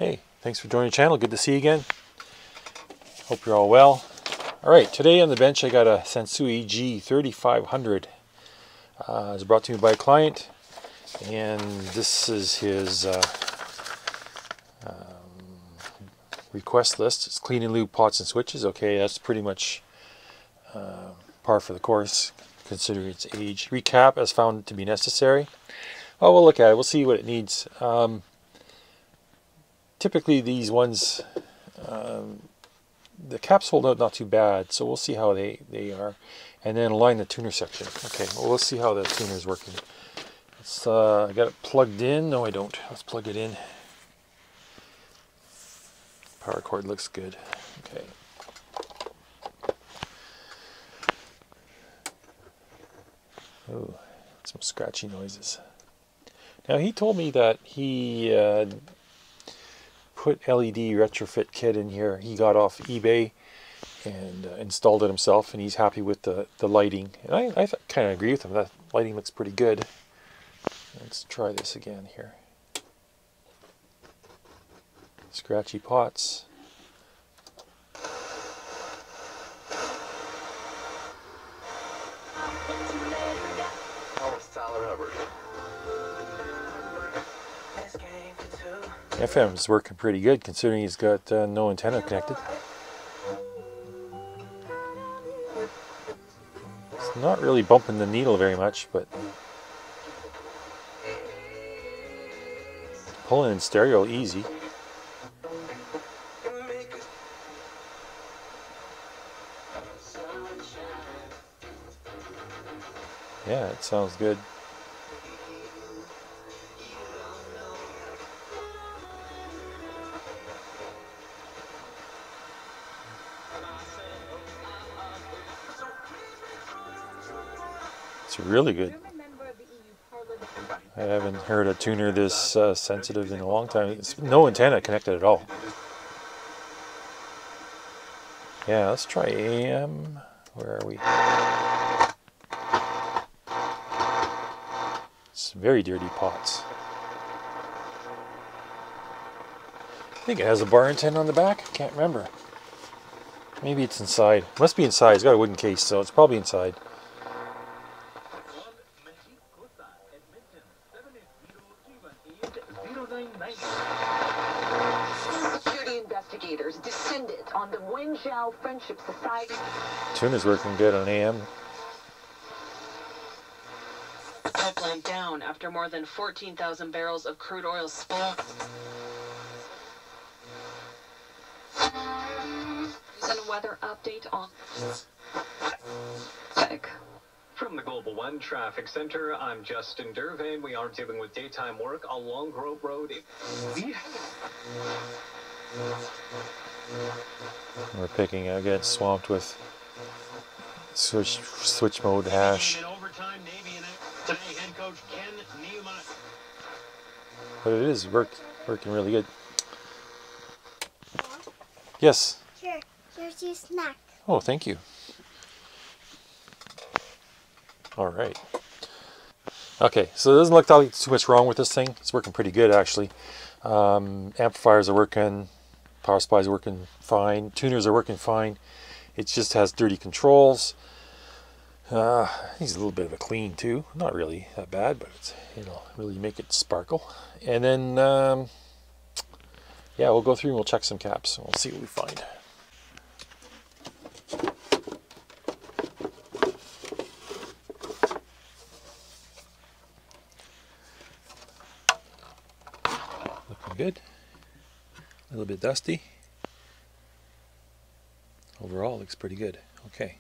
Hey, thanks for joining the channel. Good to see you again. Hope you're all well. Alright, today on the bench I got a Sansui G3500. It's brought to me by a client, and this is his request list. It's clean and lube pots and switches. Okay, that's pretty much par for the course considering its age. Recap as found to be necessary. Well, we'll look at it. We'll see what it needs. Typically these ones, the caps hold out not too bad, so we'll see how they are. And then align the tuner section. Okay, well, let's see how the tuner is working. It's, I got it plugged in. No, I don't. Let's plug it in. Power cord looks good. Okay. Oh, some scratchy noises. Now, he told me that he put LED retrofit kit in here. He got off eBay and installed it himself, and he's happy with the lighting. And I kind of agree with him. That lighting looks pretty good. Let's try this again here. Scratchy pots. FM is working pretty good considering he's got no antenna connected. It's not really bumping the needle very much, but pulling in stereo easy. Yeah, it sounds good. It's really good. I haven't heard a tuner this sensitive in a long time. It's no antenna connected at all. Yeah, let's try AM. Where are we? It's very dirty pots. I think it has a bar antenna on the back. I can't remember. Maybe it's inside. It must be inside. It's got a wooden case, so it's probably inside. Security investigators descended on the Wenzhou Friendship Society. Tuner's working good on AM. Pipeline down after more than 14,000 barrels of crude oil spill. And weather update on. From the Global One Traffic Center, I'm Justin Dervain. We are dealing with daytime work along Grove Road. We're picking, I get swamped with switch mode hash. But it is working really good. Yes? Here, here's your snack. Oh, thank you. Alright. Okay, so it doesn't look like too much wrong with this thing. It's working pretty good, actually. Amplifiers are working. Power supplies are working fine. Tuners are working fine. It just has dirty controls. Needs a little bit of a clean, too. Not really that bad, but it's, really make it sparkle. And then, yeah, we'll go through and we'll check some caps and we'll see what we find. Looking good. A little bit dusty. Overall, looks pretty good. Okay.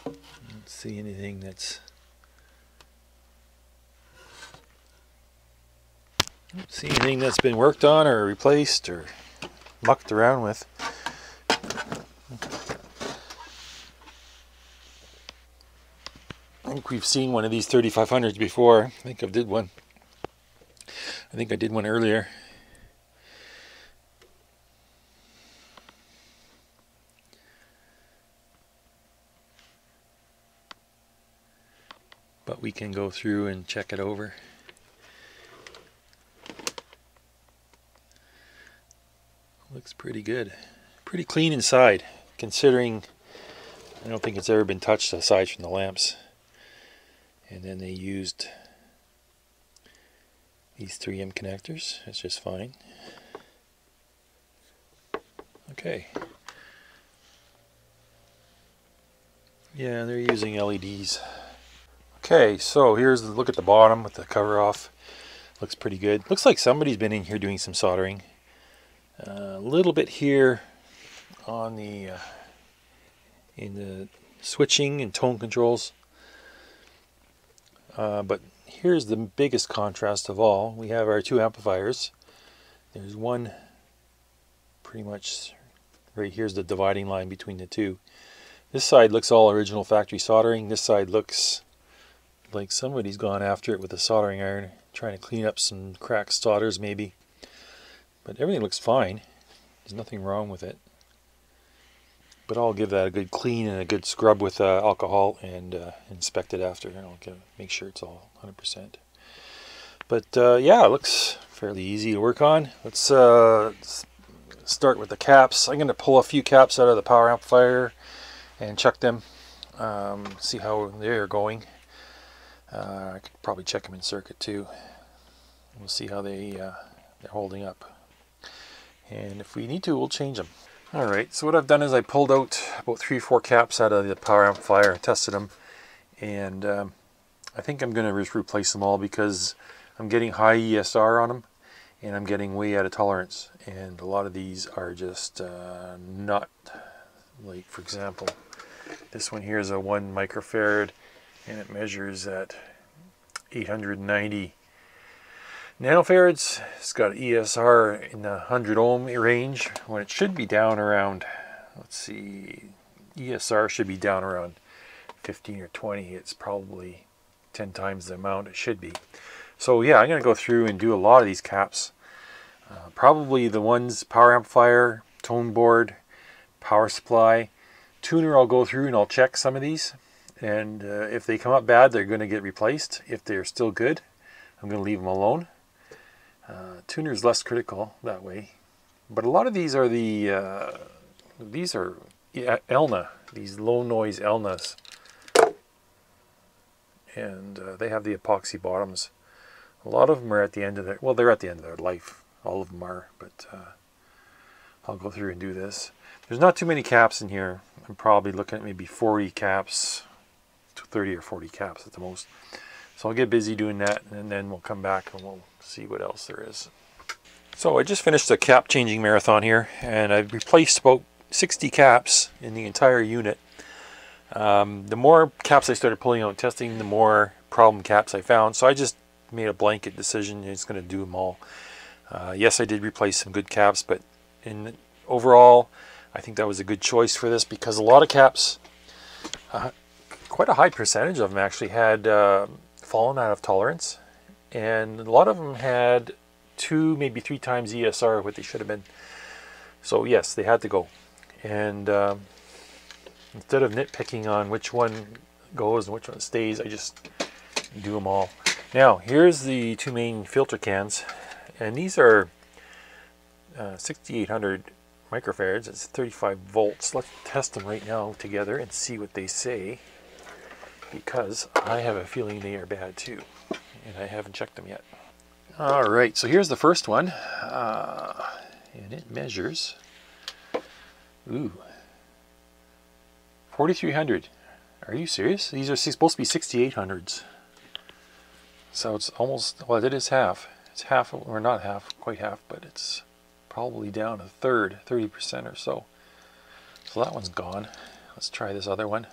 Don't see anything that's... Don't see anything that's been worked on or replaced or mucked around with. I think we've seen one of these 3500s before. I think I did one. I think I did one earlier. But we can go through and check it over. Looks pretty good. Pretty clean inside, considering I don't think it's ever been touched aside from the lamps. And then they used these 3M connectors. It's just fine. Okay. Yeah, they're using LEDs. Okay, so here's the look at the bottom with the cover off. Looks pretty good. Looks like somebody's been in here doing some soldering. A little bit here on the in the switching and tone controls. But here's the biggest contrast of all. We have our two amplifiers. There's one pretty much right here's the dividing line between the two. This side looks all original factory soldering. This side looks like somebody's gone after it with a soldering iron, trying to clean up some cracked solders maybe. But everything looks fine. There's nothing wrong with it. But I'll give that a good clean and a good scrub with alcohol and inspect it after. And I'll make sure it's all 100%. But yeah, it looks fairly easy to work on. Let's start with the caps. I'm going to pull a few caps out of the power amplifier and check them. See how they're going. I could probably check them in circuit too. We'll see how they're holding up. And if we need to, we'll change them. Alright, so what I've done is I pulled out about 3 or 4 caps out of the power amplifier and tested them. And I think I'm going to just replace them all because I'm getting high ESR on them and I'm getting way out of tolerance. And a lot of these are just not, like for example, this one here is a 1 microfarad and it measures at 890 nanofarads. It's got ESR in the 100 ohm range when it should be down around, let's see, ESR should be down around 15 or 20. It's probably 10 times the amount it should be. So yeah, I'm going to go through and do a lot of these caps. Probably the ones power amplifier, tone board, power supply, tuner. I'll go through and I'll check some of these. And if they come up bad, they're going to get replaced. If they're still good, I'm going to leave them alone. Tuner's less critical that way. But a lot of these are the these are Elna, these low noise Elnas, and they have the epoxy bottoms. A lot of them are at the end of their, well, they're at the end of their life. All of them are, but I'll go through and do this. There's not too many caps in here. I'm probably looking at maybe 40 caps, 30 or 40 caps at the most. So I'll get busy doing that, and then we'll come back and we'll see what else there is. So I just finished a cap changing marathon here, and I've replaced about 60 caps in the entire unit. The more caps I started pulling out and testing, the more problem caps I found. So I just made a blanket decision. It's going to do them all. Yes, I did replace some good caps, but overall, I think that was a good choice for this because a lot of caps, quite a high percentage of them actually had fallen out of tolerance, and a lot of them had 2, maybe 3 times ESR what they should have been. So yes, they had to go. And instead of nitpicking on which one goes and which one stays, I just do them all. Now here's the 2 main filter cans, and these are 6800 microfarads. It's 35 volts. Let's test them right now together and see what they say, because I have a feeling they are bad too, and I haven't checked them yet. Alright, so here's the first one, and it measures, 4300. Are you serious? These are supposed to be 6800s. So it's almost, well, it is half. It's half, or not half, quite half, but it's probably down a third, 30% or so. So that one's gone. Let's try this other one.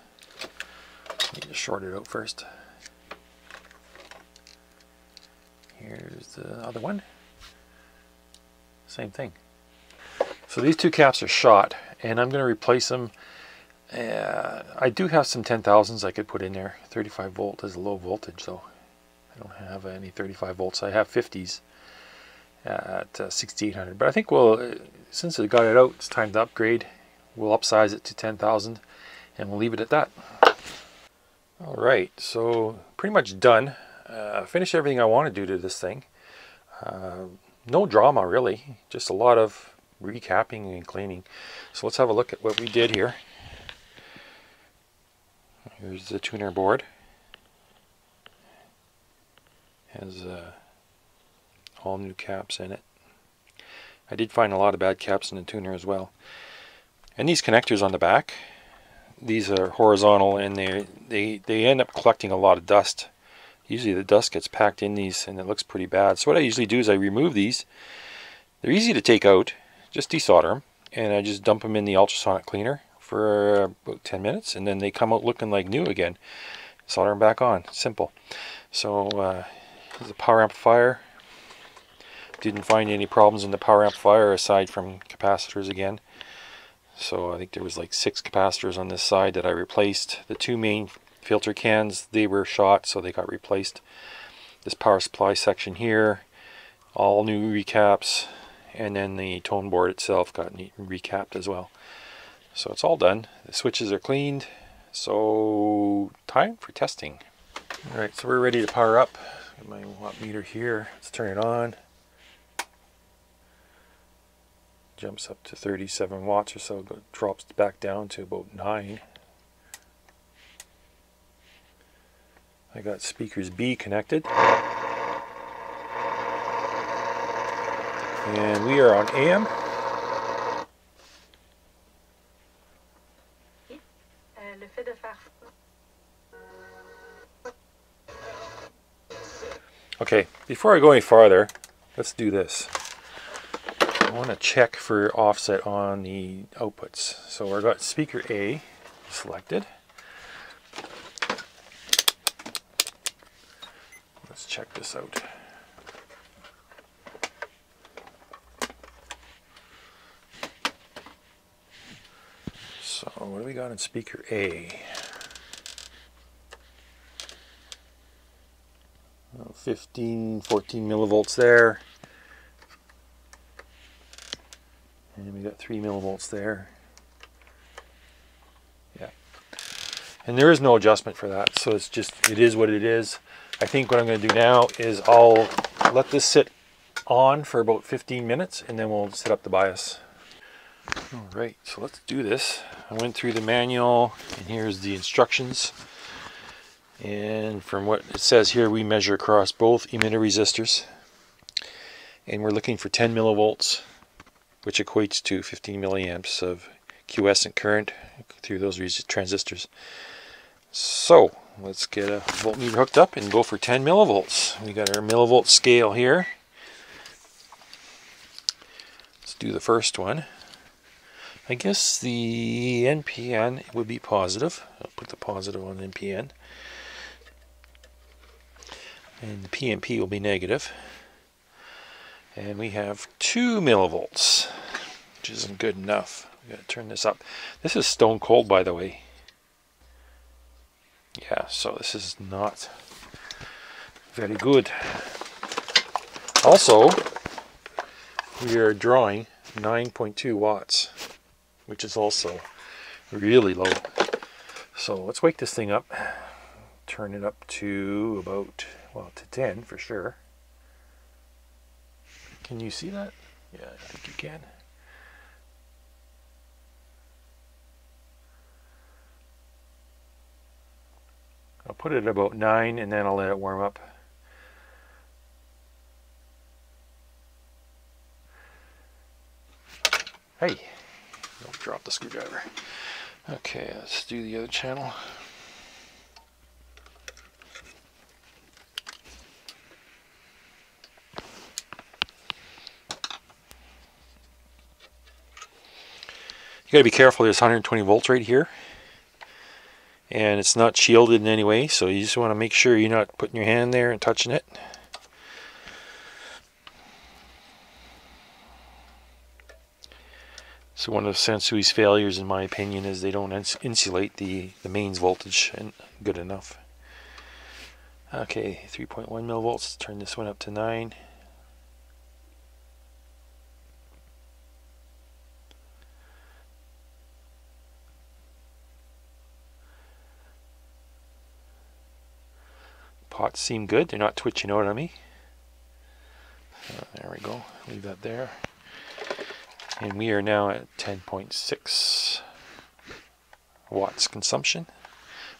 Need to short it out first. Here's the other one. Same thing. So these 2 caps are shot, and I'm going to replace them. I do have some 10,000s I could put in there. 35 volt is a low voltage, though. I don't have any 35 volts. I have 50s at 6800. But I think we'll, since I got it out, it's time to upgrade. We'll upsize it to 10,000, and we'll leave it at that. Alright, so pretty much done. Finished everything I want to do to this thing. No drama really, just a lot of recapping and cleaning. So let's have a look at what we did here. Here's the tuner board. Has all new caps in it. I did find a lot of bad caps in the tuner as well. And these connectors on the back, these are horizontal, and they end up collecting a lot of dust. Usually the dust gets packed in these and it looks pretty bad. So what I usually do is I remove these. They're easy to take out, just desolder them, and I just dump them in the ultrasonic cleaner for about 10 minutes, and then they come out looking like new again. Solder them back on, simple. So here's a power amplifier. Didn't find any problems in the power amplifier aside from capacitors again. So I think there was like 6 capacitors on this side that I replaced. The 2 main filter cans, they were shot, so they got replaced. This power supply section here, all new recaps, and then the tone board itself got recapped as well. So it's all done. The switches are cleaned, so time for testing. Alright, so we're ready to power up. Got my watt meter here. Let's turn it on. Jumps up to 37 watts or so, but drops back down to about 9. I got speakers B connected. And we are on AM. Okay, before I go any farther, let's do this. I want to check for offset on the outputs. So I've got speaker A selected. Let's check this out. So what do we got in speaker A? 14 millivolts there. And we got 3 millivolts there. Yeah. And there is no adjustment for that, so it's just, it is what it is. I think what I'm going to do now is I'll let this sit on for about 15 minutes and then we'll set up the bias. Alright, so let's do this. I went through the manual and here's the instructions. And from what it says here, we measure across both emitter resistors. And we're looking for 10 millivolts, which equates to 15 milliamps of quiescent current through those transistors. So let's get a voltmeter hooked up and go for 10 millivolts. We got our millivolt scale here. Let's do the first one. I guess the NPN would be positive. I'll put the positive on NPN. And the PNP will be negative. And we have 2 millivolts, which isn't good enough. We gotta turn this up. This is stone cold, by the way. Yeah, so this is not very good. Also, we are drawing 9.2 watts, which is also really low. So let's wake this thing up. Turn it up to about, well, to 10 for sure. Can you see that? Yeah, I think you can. I'll put it at about 9 and then I'll let it warm up. Hey, don't drop the screwdriver. Okay, let's do the other channel. You gotta be careful, there's 120 volts right here. And it's not shielded in any way, so you just want to make sure you're not putting your hand there and touching it. So one of Sansui's failures, in my opinion, is they don't insulate the mains voltage good enough. Okay, 3.1 millivolts. Turn this one up to 9. Pots seem good. They're not twitching out on me. There we go. Leave that there. And we are now at 10.6 watts consumption.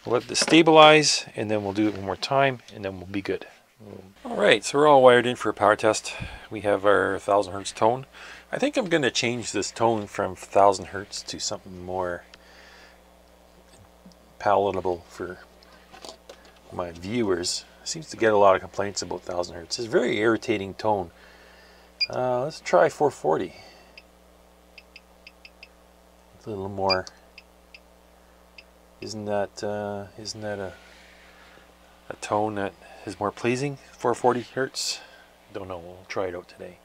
We'll let this stabilize, and then we'll do it one more time, and then we'll be good. Alright, so we're all wired in for a power test. We have our 1000 hertz tone. I think I'm going to change this tone from 1000 hertz to something more palatable for my viewers. Seems to get a lot of complaints about 1000 hertz. It's a very irritating tone. Let's try 440. A little more. Isn't that a tone that is more pleasing? 440 hertz. Don't know. We'll try it out today.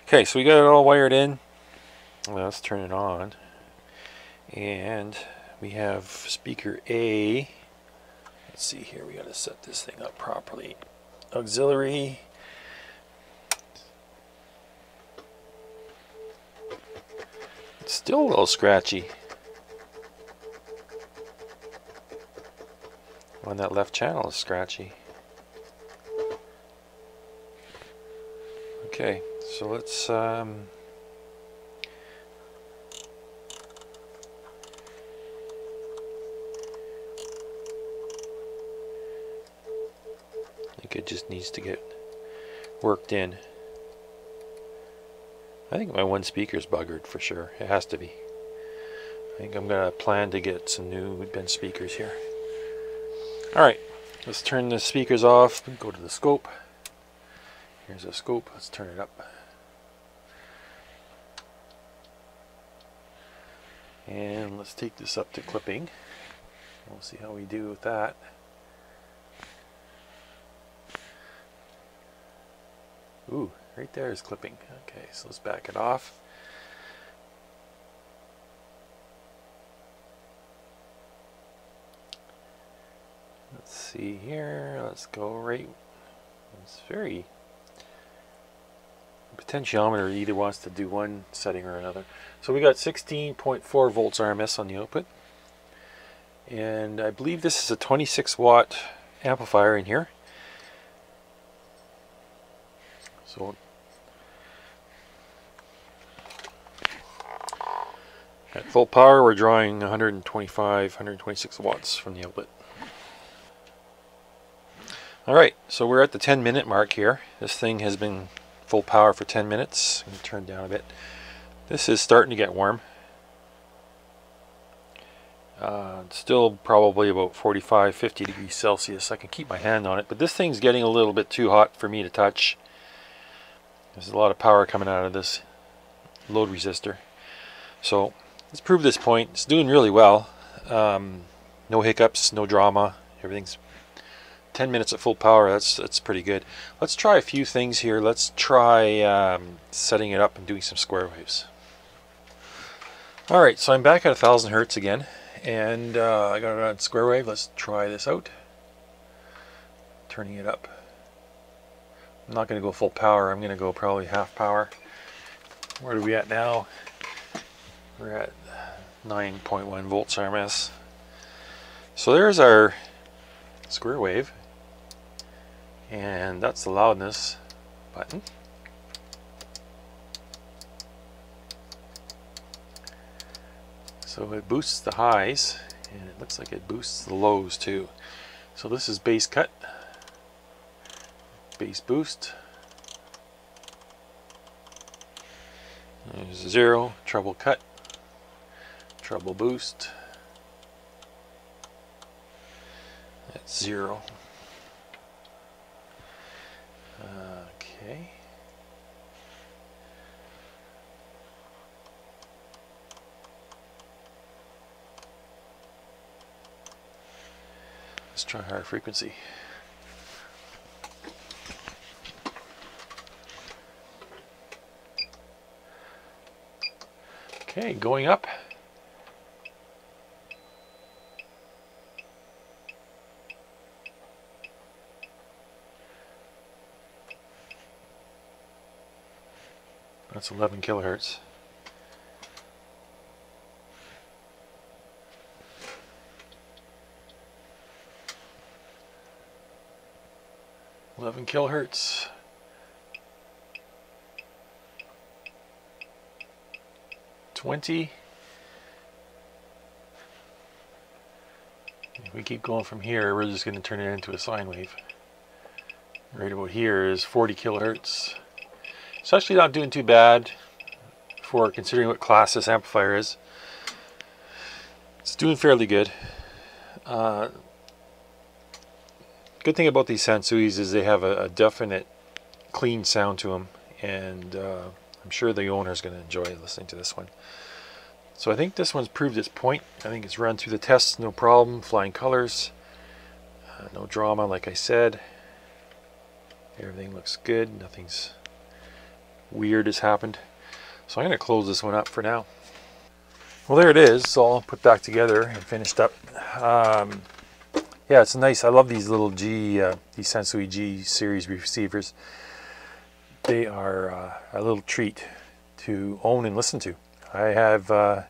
Okay, so we got it all wired in. Let's turn it on, and we have speaker A. Let's see here. We got to set this thing up properly. Auxiliary. It's still a little scratchy on that left channel. Is scratchy. Okay, so let's I think it just needs to get worked in. I think my one speaker's buggered for sure. It has to be. I think I'm gonna plan to get some new bench speakers here. Alright, let's turn the speakers off. Go to the scope. Here's a scope. Let's turn it up. And let's take this up to clipping. We'll see how we do with that. Ooh, right there is clipping. Okay, so let's back it off. Let's see here. Let's go right. It's very. The potentiometer either wants to do one setting or another. So we got 16.4 volts RMS on the output. And I believe this is a 26 watt amplifier in here. So at full power we're drawing 126 watts from the outlet. Alright, so we're at the 10-minute mark here. This thing has been full power for 10 minutes. I'm going to turn down a bit. This is starting to get warm. It's still probably about 45-50 degrees Celsius. I can keep my hand on it, but this thing's getting a little bit too hot for me to touch. There's a lot of power coming out of this load resistor. So let's prove this point. It's doing really well. No hiccups, no drama. Everything's 10 minutes at full power. That's pretty good. Let's try a few things here. Let's try setting it up and doing some square waves. Alright, so I'm back at 1000 hertz again, and I got it on square wave. Let's try this out. Turning it up. I'm not going to go full power. I'm going to go probably half power. Where are we at now? We're at 9.1 volts RMS. So there's our square wave, and that's the loudness button. So it boosts the highs, and it looks like it boosts the lows too. So this is bass cut, bass boost. There's 0, treble cut, treble boost. That's 0. Okay. Let's try higher frequency. Okay, going up. That's 11 kilohertz. Kilohertz. 20. If we keep going from here, we're just going to turn it into a sine wave. Right about here is 40 kilohertz. It's actually not doing too bad for considering what class this amplifier is. It's doing fairly good. Good thing about these Sansuis is they have a definite clean sound to them, and I'm sure the owner is going to enjoy listening to this one. So I think this one's proved its point. I think it's run through the tests, no problem, flying colors, no drama like I said. Everything looks good, nothing's weird has happened. So I'm going to close this one up for now. Well, there it is. It's all put back together and finished up. Yeah, it's nice. I love these little these Sansui G series receivers. They are a little treat to own and listen to. I have that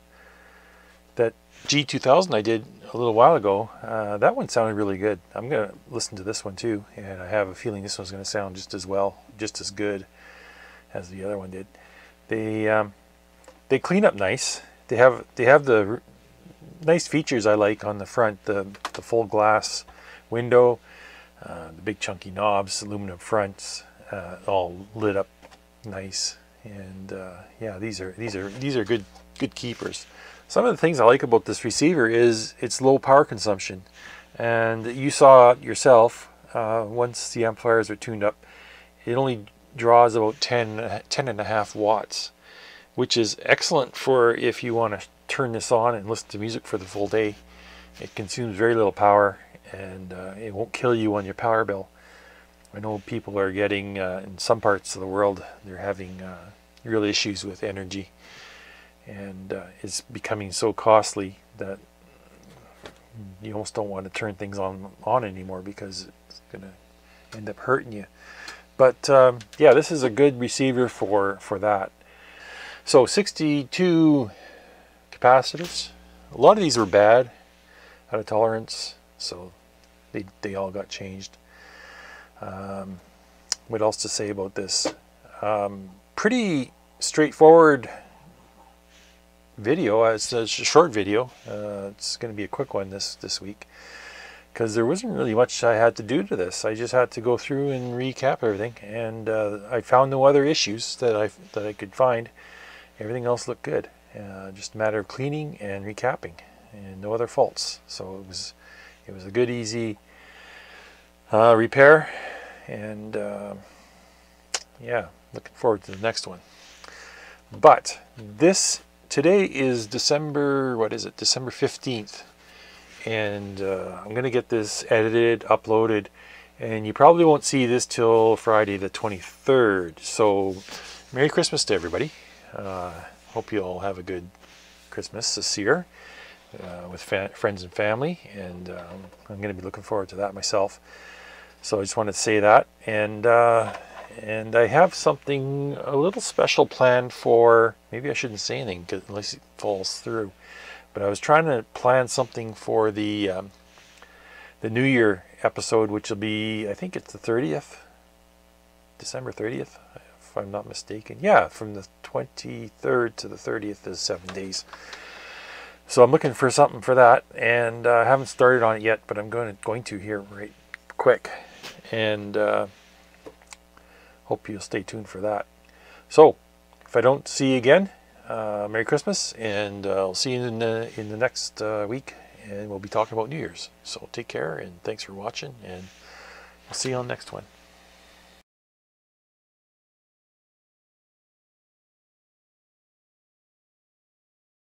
G2000 I did a little while ago. That one sounded really good. I'm going to listen to this one too, and I have a feeling this one's going to sound just as well, just as good as the other one did. They clean up nice. They have the nice features I like on the front, the full glass window, the big chunky knobs, aluminum fronts, all lit up nice. And yeah, these are good keepers. Some of the things I like about this receiver is its low power consumption, and you saw it yourself. Once the amplifiers are tuned up, it only draws about 10.5 watts, which is excellent for if you want to turn this on and listen to music for the full day. It consumes very little power, and it won't kill you on your power bill. I know people are getting, in some parts of the world, they're having real issues with energy, and it's becoming so costly that you almost don't want to turn things on anymore because it's going to end up hurting you. But yeah, this is a good receiver for that. So 62 capacitors. A lot of these were bad, out of tolerance, so they all got changed. What else to say about this? Pretty straightforward video. It's a short video. It's going to be a quick one this week, because there wasn't really much I had to do to this. I just had to go through and recap everything, and I found no other issues that I could find. Everything else looked good. Just a matter of cleaning and recapping, and no other faults. So it was a good, easy repair, and yeah, looking forward to the next one. But today is December, what is it? December 15th, and I'm gonna get this edited, uploaded, and you probably won't see this till Friday the 23rd. So Merry Christmas to everybody. Hope you all have a good Christmas this year with friends and family, and I'm going to be looking forward to that myself. So I just wanted to say that, and I have something a little special planned for. Maybe I shouldn't say anything unless it falls through. But I was trying to plan something for the New Year episode, which will be, I think it's the 30th, December 30th. If I'm not mistaken. Yeah, from the 23rd to the 30th is 7 days. So I'm looking for something for that, and I haven't started on it yet, but I'm going to here right quick, and hope you'll stay tuned for that. So if I don't see you again, Merry Christmas, and I'll see you in the next week, and we'll be talking about New Year's. So take care, and thanks for watching, and I'll see you on the next one.